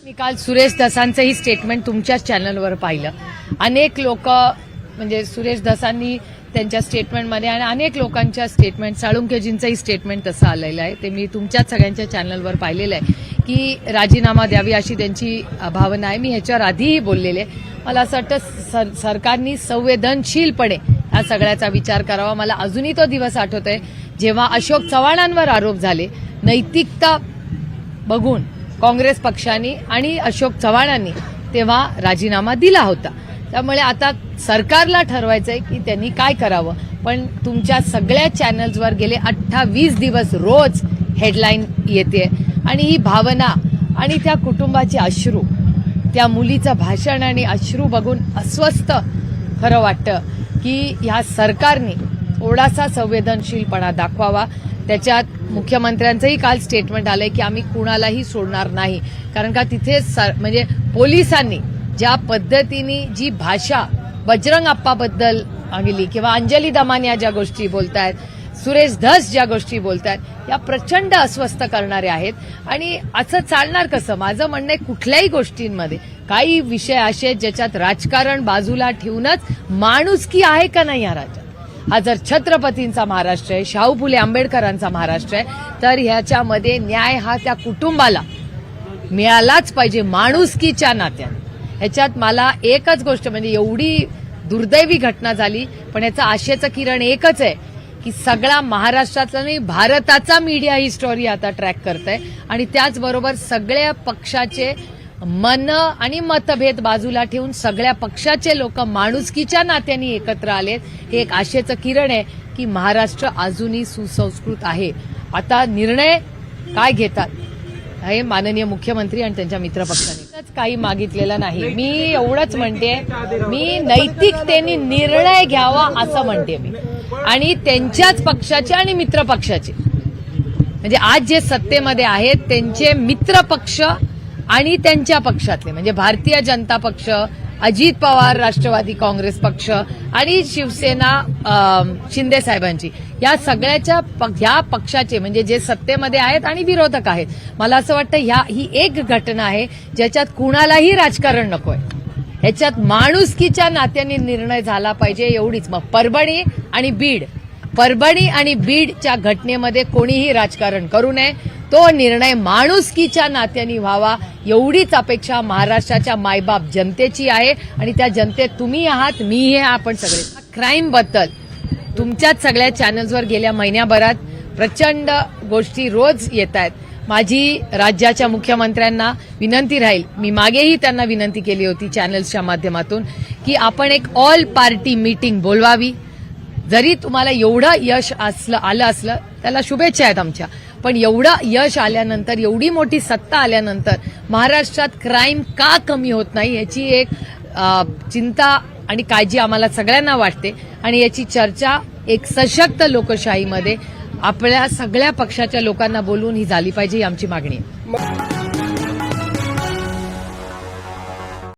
मी काल सुरेश दसांचंही स्टेटमेंट तुमच्याच चॅनलवर पाहिलं. अनेक लोक म्हणजे सुरेश दसांनी त्यांच्या स्टेटमेंटमध्ये आणि अनेक लोकांच्या स्टेटमेंट, साळुंखेजींचंही स्टेटमेंट तसं आलेलं आहे, ते मी तुमच्याच सगळ्यांच्या चॅनलवर पाहिलेलं आहे की राजीनामा द्यावी अशी त्यांची भावना आहे. मी ह्याच्यावर आधीही बोललेले. मला असं वाटतं सरकारने संवेदनशीलपणे या सगळ्याचा विचार करावा. मला अजूनही तो दिवस आठवतोय जेव्हा अशोक चव्हाणांवर आरोप झाले. नैतिकता बघून काँग्रेस पक्षाने आणि अशोक चव्हाणांनी तेव्हा राजीनामा दिला होता. त्यामुळे आता सरकारला ठरवायचंय की त्यांनी काय करावं. पण तुमच्या सगळ्या चॅनल्सवर गेले 28 दिवस रोज हेडलाईन येते आणि ही भावना आणि त्या कुटुंबाचे अश्रू, त्या मुलीचं भाषण आणि अश्रू बघून अस्वस्थ खरं वाटतं की ह्या सरकारने थोडासा संवेदनशीलपणा दाखवावा. त्याच्यात मुख्यमंत्र्यांचंही काल स्टेटमेंट आलंय की आम्ही कुणालाही सोडणार नाही. कारण का तिथे म्हणजे पोलिसांनी ज्या पद्धतीने जी भाषा बजरंग अप्पाबद्दल आली किंवा अंजली दमानिया ज्या गोष्टी बोलतायत, सुरेश धस ज्या गोष्टी बोलतायत, या प्रचंड अस्वस्थ करणाऱ्या आहेत. आणि असं चालणार कसं? माझं म्हणणं आहे कुठल्याही गोष्टींमध्ये काही विषय असे ज्याच्यात राजकारण बाजूला ठेवूनच माणुसकी आहे का नाही या राज्यात. हा जर छत्रपतींचा महाराष्ट्र आहे, शाहू फुले आंबेडकरांचा महाराष्ट्र आहे, तर ह्याच्यामध्ये न्याय हा त्या कुटुंबाला मिळालाच पाहिजे माणुसकीच्या नात्याने. ह्याच्यात मला एकच गोष्ट म्हणजे एवढी दुर्दैवी घटना झाली, पण याचं आशेचं किरण एकच आहे की सगळा महाराष्ट्रातला नाही भारताचा मीडिया ही स्टोरी आता ट्रॅक करतंय आणि त्याचबरोबर सगळ्या पक्षाचे मन आणि मतभेद बाजूला ठेवून सगळ्या पक्षाचे लोक माणुसकीच्या नात्याने एकत्र आलेत. हे एक आशेचं किरण आहे की महाराष्ट्र अजूनही सुसंस्कृत आहे. आता निर्णय काय घेतात हे माननीय मुख्यमंत्री आणि त्यांच्या मित्रपक्षांनी काही मागितलेलं नाही. मी एवढंच म्हणते, मी नैतिकतेने निर्णय घ्यावा असं म्हणते मी. आणि त्यांच्याच पक्षाचे आणि मित्रपक्षाचे म्हणजे आज जे सत्तेमध्ये आहेत त्यांचे मित्रपक्ष आणि त्यांच्या पक्षातले म्हणजे भारतीय जनता पक्ष, अजित पवार राष्ट्रवादी काँग्रेस पक्ष आणि शिवसेना शिंदे साहेबांची, या सगळ्याच्या ह्या पक्षाचे म्हणजे जे सत्तेमध्ये आहेत आणि विरोधक आहेत. मला असं वाटतं ही एक घटना आहे ज्याच्यात कुणालाही राजकारण नकोय. ह्याच्यात माणुसकीच्या नात्याने निर्णय झाला पाहिजे एवढीच. मग परभणी आणि बीडच्या घटनेमध्ये कोणीही राजकारण करू नये. तो निर्णय माणुसकीच्या नात्याने व्हावा एवढीच अपेक्षा महाराष्ट्राच्या मायबाप जनतेची आहे. आणि त्या जनतेत तुम्ही आहात, मी हे, आपण सगळे. क्राईम बद्दल तुमच्याच सगळ्या चॅनल्सवर गेल्या महिन्याभरात प्रचंड गोष्टी रोज येत आहेत. माझी राज्याच्या मुख्यमंत्र्यांना विनंती राहील, मी मागेही त्यांना विनंती केली होती चॅनल्सच्या माध्यमातून, की आपण एक ऑल पार्टी मीटिंग बोलवावी. जरी तुम्हाला एवढं यश आलं असलं त्याला शुभेच्छा आहेत आमच्या, पण एवढं यश आल्यानंतर, एवढी मोठी सत्ता आल्यानंतर महाराष्ट्रात क्राईम का कमी होत नाही याची एक चिंता आणि काळजी आम्हाला सगळ्यांना वाटते. आणि याची चर्चा एक सशक्त लोकशाहीमध्ये आपल्या सगळ्या पक्षाच्या लोकांना बोलून ही झाली पाहिजे, ही आमची मागणी आहे.